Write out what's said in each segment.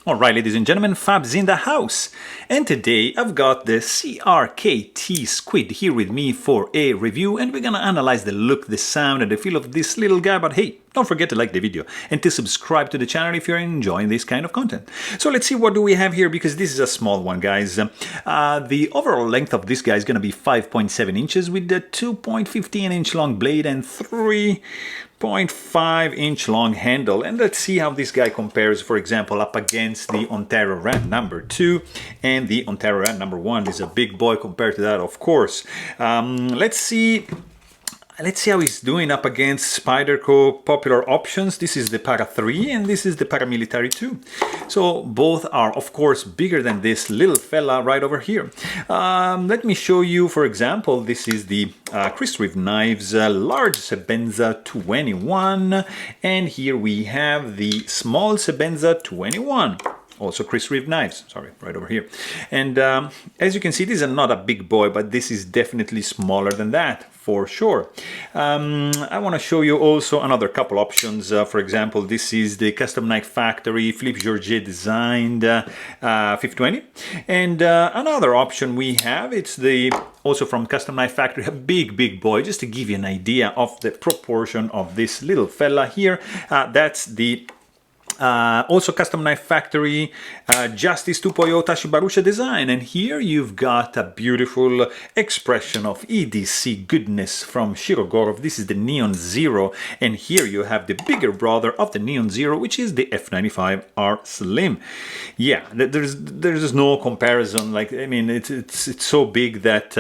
Alright, ladies and gentlemen, Fab's in the house, and today I've got the CRKT Squid here with me for a review, and we're gonna analyze the look, the sound, and the feel of this little guy. But hey, don't forget to like the video and to subscribe to the channel if you're enjoying this kind of content. So let's see what do we have here, because this is a small one, guys. The overall length of this guy is gonna be 5.7 inches with the 2.15 inch long blade and 3.5 inch long handle. And let's see how this guy compares, for example, up against the Ontario Ram number 2, and the Ontario Ram number 1 is a big boy compared to that, of course. Let's see how he's doing up against Spyderco popular options. This is the Para 3 and this is the Paramilitary 2. So both are, of course, bigger than this little fella right over here. Let me show you, for example, this is the Chris Reeve Knives large Sebenza 21, and here we have the small Sebenza 21. Also Chris Reeve Knives, sorry, right over here. And as you can see, this is not a big boy, but this is definitely smaller than that, for sure. I want to show you also another couple options. For example, this is the Custom Knife Factory Philippe Georget designed 520. And another option we have, it's the also from Custom Knife Factory, a big boy, just to give you an idea of the proportion of this little fella here. That's the also Custom Knife Factory Justice 2.0 Tashibarusha design, and here you've got a beautiful expression of EDC goodness from Shirogorov. This is the Neon Zero, and here you have the bigger brother of the Neon Zero, which is the F95R Slim. Yeah, there's no comparison. Like, I mean, it's so big that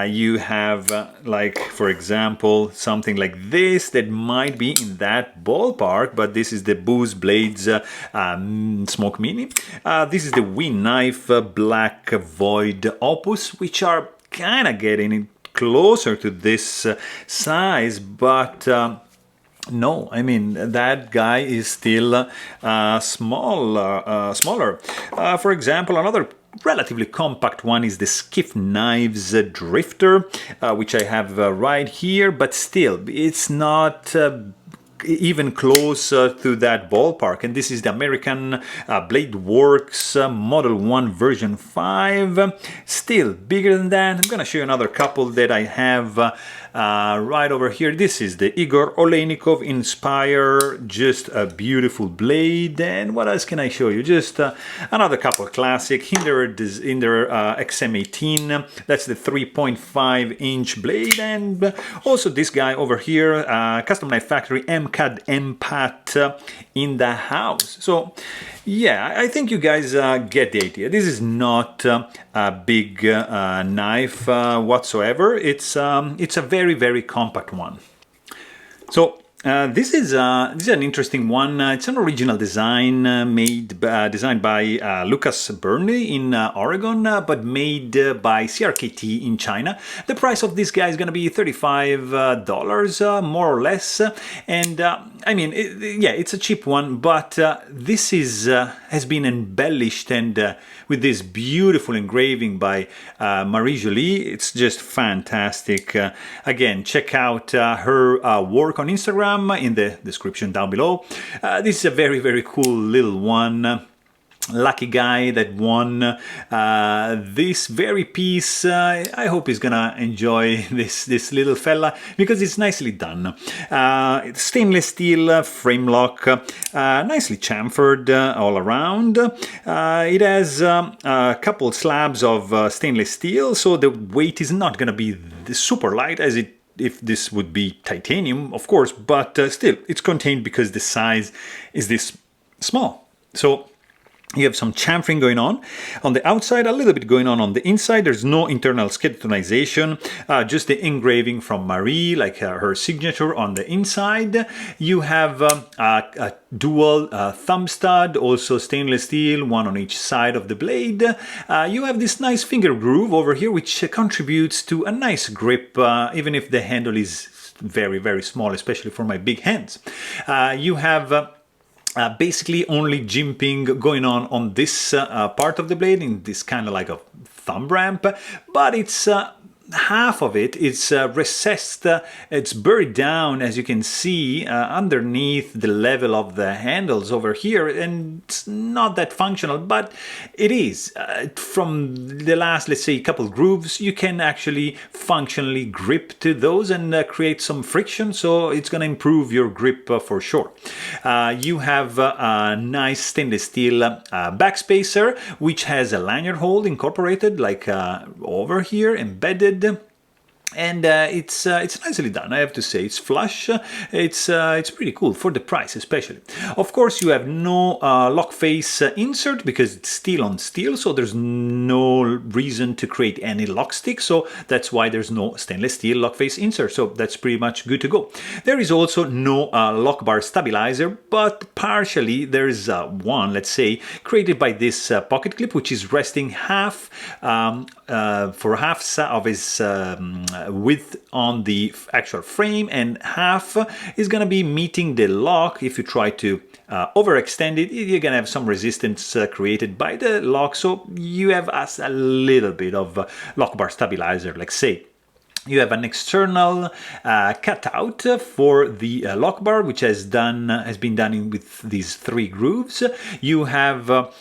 you have, like, for example, something like this that might be in that ballpark, but this is the Booz Blades Smoke Mini. This is the Win Knife Black Void Opus, which are kind of getting closer to this size, but no, I mean, that guy is still smaller. For example, another relatively compact one is the Skiff Knives Drifter, which I have right here, but still, it's not even close to that ballpark. And this is the American Blade Works Model 1 version 5, still bigger than that. I'm gonna show you another couple that I have right over here. This is the Igor Oleynikov Inspire, just a beautiful blade. And what else can I show you? Just another couple classic Hinderer XM18. That's the 3.5 inch blade, and also this guy over here, Custom Knife Factory MCAD MPAT in the house. So yeah, I think you guys get the idea. This is not a big knife whatsoever. It's a very compact one. So this is an interesting one. It's an original design designed by Lucas Burnley in Oregon, but made by CRKT in China. The price of this guy is going to be $35, more or less. And I mean, it's a cheap one, but this has been embellished and with this beautiful engraving by Marie-Jolie. It's just fantastic. Again, check out her work on Instagram in the description down below. This is a very cool little one. Lucky guy that won this very piece. I hope he's gonna enjoy this little fella, because it's nicely done. It's stainless steel frame lock, nicely chamfered all around. It has a couple slabs of stainless steel, so the weight is not gonna be super light as if this would be titanium, of course, but still, it's contained because the size is this small. So you have some chamfering going on the outside, a little bit going on the inside. There's no internal skeletonization, just the engraving from Marie, like her signature on the inside. You have a dual thumb stud, also stainless steel, one on each side of the blade. You have this nice finger groove over here, which contributes to a nice grip, even if the handle is very small, especially for my big hands. You have basically only jimping going on this part of the blade, in this kind of like a thumb ramp, but it's half of it is recessed, it's buried down, as you can see, underneath the level of the handles over here, and it's not that functional, but it is. From the last, let's say, couple grooves, you can actually functionally grip to those and create some friction, so it's going to improve your grip for sure. You have a nice stainless steel backspacer, which has a lanyard hole incorporated, like over here, embedded. And it's nicely done, I have to say. It's flush. It's pretty cool for the price, especially. Of course, you have no lock face insert because it's steel on steel, so there's no reason to create any lock stick. So that's why there's no stainless steel lock face insert. So that's pretty much good to go. There is also no lock bar stabilizer, but partially there is one, let's say, created by this pocket clip, which is resting half for half of his width on the actual frame, and half is going to be meeting the lock. If you try to overextend it, you're going to have some resistance created by the lock, so you have a little bit of lock bar stabilizer, like say. You have an external cutout for the lock bar, which has been done with these 3 grooves. You have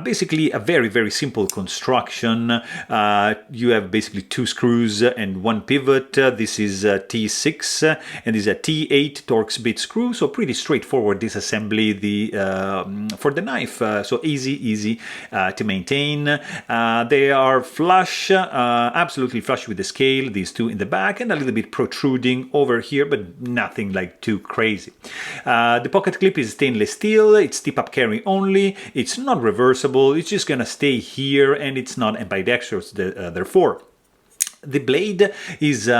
basically a very simple construction. You have basically 2 screws and 1 pivot. This is a T6 and this is a T8 Torx bit screw. So pretty straightforward disassembly for the knife. So easy to maintain. They are flush, absolutely flush with the scale. These two in the back and a little bit protruding over here, but nothing like too crazy. The pocket clip is stainless steel, it's tip-up carry only, it's not reversible, it's just gonna stay here, and it's not ambidextrous, therefore. The blade is it's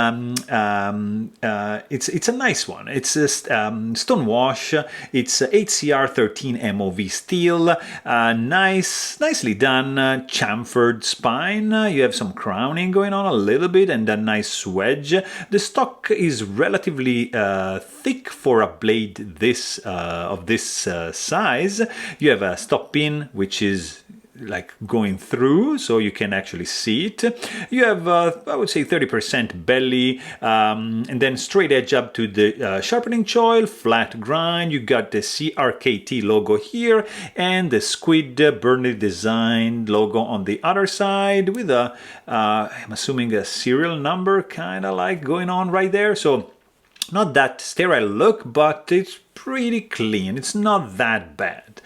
a nice one. It's a stone wash. It's HCR13 MOV steel. Nicely done. Chamfered spine. You have some crowning going on a little bit, and a nice wedge. The stock is relatively thick for a blade of this size. You have a stop pin, which is like going through, so you can actually see it. You have I would say 30% belly, and then straight edge up to the sharpening choil, flat grind. You got the CRKT logo here and the Squid Burner Design logo on the other side, with a I'm assuming a serial number kind of like going on right there. So not that sterile look, but it's pretty clean. It's not that bad.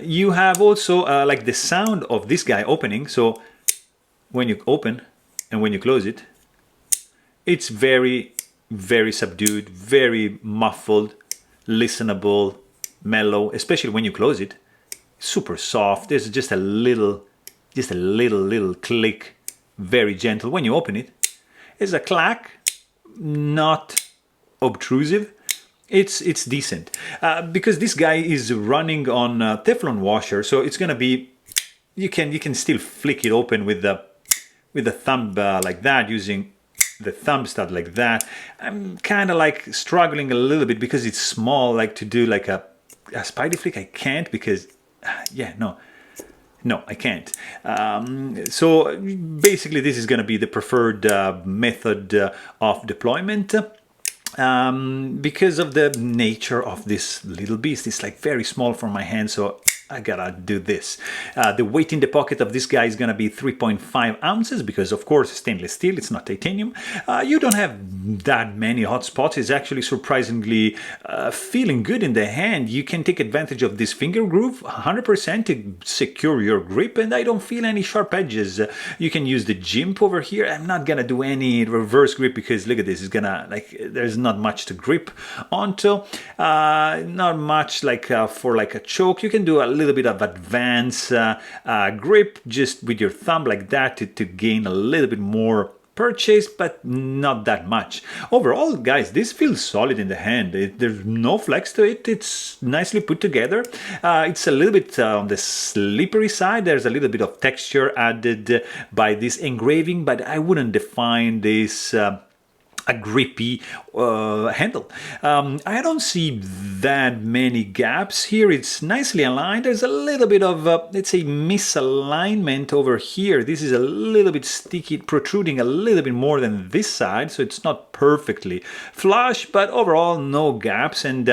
You have also like the sound of this guy opening. So when you open and when you close it, it's very subdued, very muffled, listenable, mellow, especially when you close it. Super soft. There's just a little click, very gentle. When you open it, it's a clack. Not obtrusive. It's decent because this guy is running on Teflon washer, so it's gonna be, you can still flick it open with the thumb like that, using the thumb stud like that. I'm kind of like struggling a little bit because it's small, like to do like a spidey flick. I can't because no, I can't. So basically this is going to be the preferred method of deployment. Because of the nature of this little beast. It's like very small for my hand, so I gotta do this. The weight in the pocket of this guy is gonna be 3.5 ounces because, of course, stainless steel, it's not titanium. You don't have that many hot spots. It's actually surprisingly feeling good in the hand. You can take advantage of this finger groove 100% to secure your grip, and I don't feel any sharp edges. You can use the jimp over here. I'm not gonna do any reverse grip because look at this, it's gonna, like, there's not much to grip onto. Not much like for like a choke. You can do a little bit of advanced grip just with your thumb like that to gain a little bit more purchase, but not that much. Overall, guys, this feels solid in the hand. There's no flex to it. It's nicely put together. It's a little bit on the slippery side. There's a little bit of texture added by this engraving, but I wouldn't define this a grippy handle. I don't see that many gaps here. It's nicely aligned. There's a little bit of, let's say, misalignment over here. This is a little bit sticky, protruding a little bit more than this side, so it's not perfectly flush, but overall no gaps, and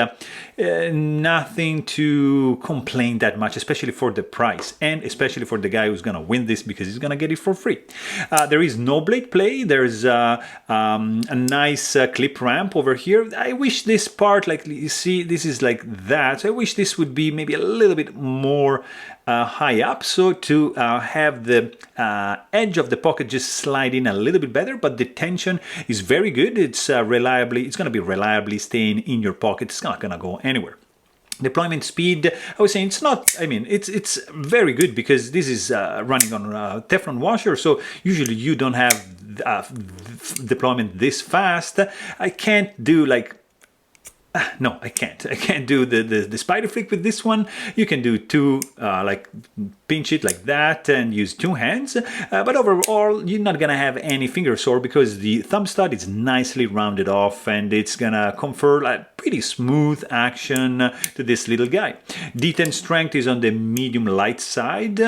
nothing to complain that much, especially for the price, and especially for the guy who's gonna win this because he's gonna get it for free. There is no blade play. There's a nice clip ramp over here. I wish this part, like you see, this is like that. So I wish this would be maybe a little bit more high up, so to have the edge of the pocket just slide in a little bit better, but the tension is very good. It's it's going to be reliably staying in your pocket. It's not going to go anywhere. Deployment speed, I was saying it's not, I mean, it's very good because this is running on a Teflon washer, so usually you don't have deployment this fast. I can't do like, no, I can't do the spider flick with this one. You can do two, like pinch it like that and use two hands, but overall you're not gonna have any finger sore because the thumb stud is nicely rounded off and it's gonna confer a pretty smooth action to this little guy. Detent strength is on the medium light side,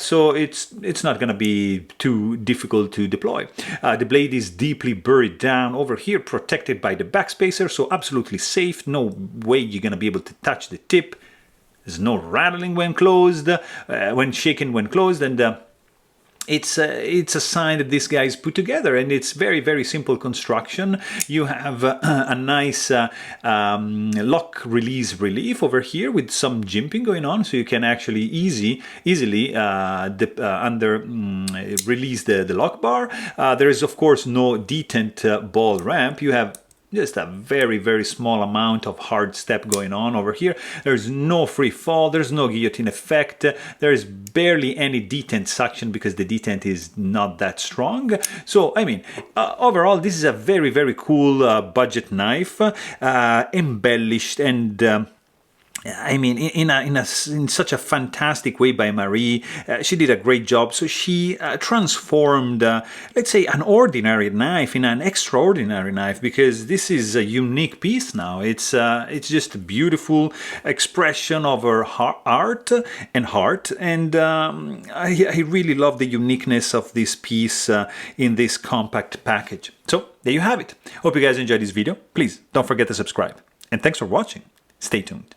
so it's not gonna be too difficult to deploy. The blade is deeply buried down over here, protected by the backspacer, so absolutely safe. No way you're gonna be able to touch the tip. There's no rattling when closed, when shaken when closed, and it's a sign that this guy is put together, and it's very, very simple construction. You have a nice lock release relief over here with some jimping going on, so you can actually easily release the lock bar. There is of course no detent ball ramp. You have just a very, very small amount of hard step going on over here. There's no free fall, there's no guillotine effect, there's barely any detent suction because the detent is not that strong. So, I mean, overall, this is a very, very cool budget knife, embellished and I mean, in such a fantastic way by Marie. She did a great job. So she transformed, let's say, an ordinary knife in an extraordinary knife, because this is a unique piece now. It's just a beautiful expression of her art and heart, and I really love the uniqueness of this piece in this compact package. So there you have it. Hope you guys enjoyed this video. Please don't forget to subscribe, and thanks for watching. Stay tuned.